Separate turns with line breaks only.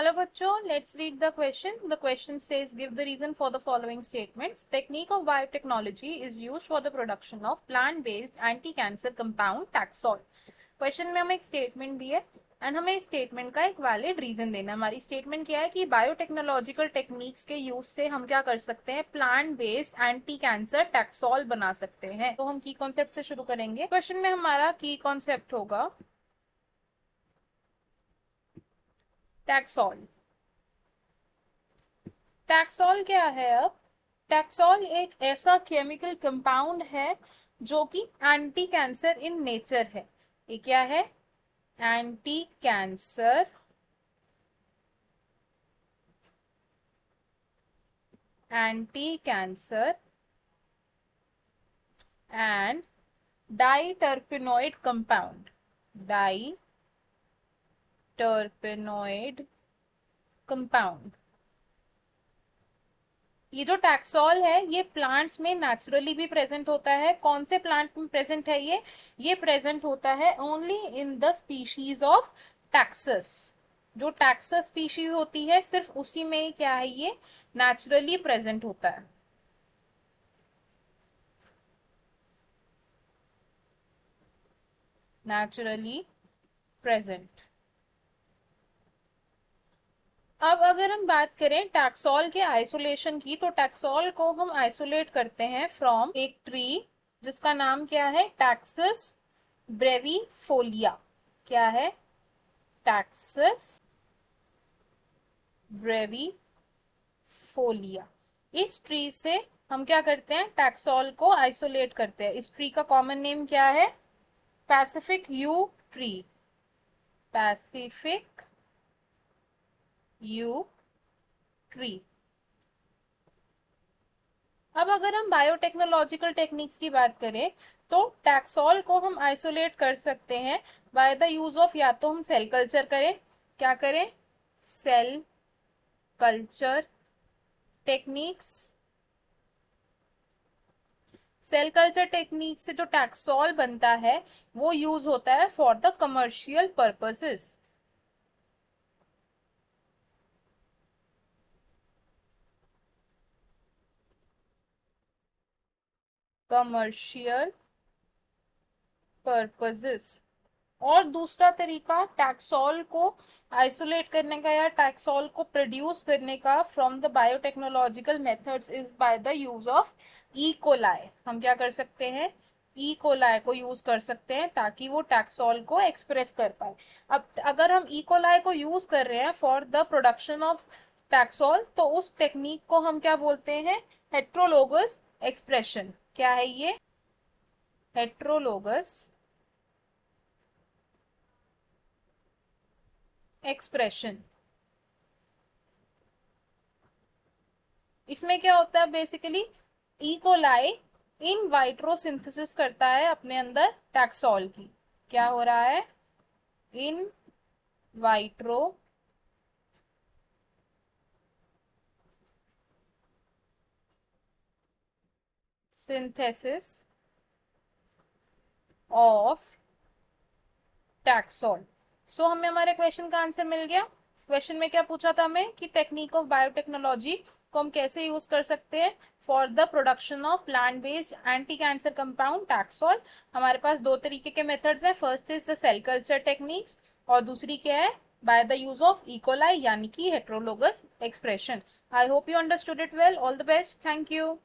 Hello बच्चों, let's read the question. The question says, give the reason for the following statements. Technique of biotechnology is used for the production of plant-based anti-cancer compound Taxol. Question में हमें एक statement दी है and हमें इस statement का एक valid reason देना है। हमारी स्टेटमेंट क्या है कि बायोटेक्नोलॉजिकल टेक्निक्स के यूज से हम क्या कर सकते हैं, plant based anti cancer taxol बना सकते हैं। तो हम की कॉन्सेप्ट से शुरू करेंगे। क्वेश्चन में हमारा की कॉन्सेप्ट होगा टैक्सोल। टैक्सोल क्या है? अब टैक्सोल एक ऐसा केमिकल कंपाउंड है जो कि एंटी कैंसर इन नेचर है। ये क्या है? Anti cancer and diterpenoid compound. Diterpenoid compound. ये जो टैक्सोल है ये प्लांट्स में नेचुरली भी प्रेजेंट होता है। कौन से प्लांट में प्रेजेंट है ये प्रेजेंट होता है only in the species of Texas. जो टैक्सस स्पीशीज होती है सिर्फ उसी में ही क्या है, ये नेचुरली प्रेजेंट होता है। Naturally present. अब अगर हम बात करें टैक्सोल के आइसोलेशन की, तो टैक्सोल को हम आइसोलेट करते हैं फ्रॉम एक ट्री जिसका नाम क्या है, टैक्सस ब्रेविफोलिया। क्या है? टैक्सस ब्रेविफोलिया। इस ट्री से हम क्या करते हैं, टैक्सोल को आइसोलेट करते हैं। इस ट्री का कॉमन नेम क्या है? Pacific you tree. Pacific you tree. अब अगर हम बायोटेक्नोलॉजिकल टेक्निक्स की बात करें तो टैक्सोल को हम आइसोलेट कर सकते हैं बाय द यूज ऑफ, या तो हम सेल कल्चर करें। क्या करें? Cell culture techniques. Cell culture technique से जो टैक्सोल बनता है वो यूज होता है for the commercial purposes. Commercial purposes. और दूसरा तरीका टैक्सोल को आइसोलेट करने का या टैक्सोल को प्रोड्यूस करने का from the biotechnological methods is by the use of E coli. हम क्या कर सकते हैं, ई कोलाई को यूज कर सकते हैं ताकि वो टैक्सोल को एक्सप्रेस कर पाए। अब अगर हम ई कोलाई को यूज कर रहे हैं for the production of taxol तो उस टेक्निक को हम क्या बोलते हैं, हेट्रोलोगस एक्सप्रेशन। क्या है ये? Heterologous expression. इसमें क्या होता है, बेसिकली ई कोलाई इन वाइट्रो सिंथेसिस करता है अपने अंदर टैक्सोल की। क्या हो रहा है? इन वाइट्रो सिंथेसिस ऑफ टैक्सोल। सो हमें हमारे क्वेश्चन का आंसर मिल गया। क्वेश्चन में क्या पूछा था हमें कि टेक्निक ऑफ बायोटेक्नोलॉजी को हम कैसे यूज कर सकते हैं for the production of plant based anti cancer compound Taxol. हमारे पास दो तरीके के मेथड्स हैं। First is the cell culture techniques और दूसरी क्या है, by the use of E coli यानी कि heterologous expression. I hope you understood it well. All the best. Thank you.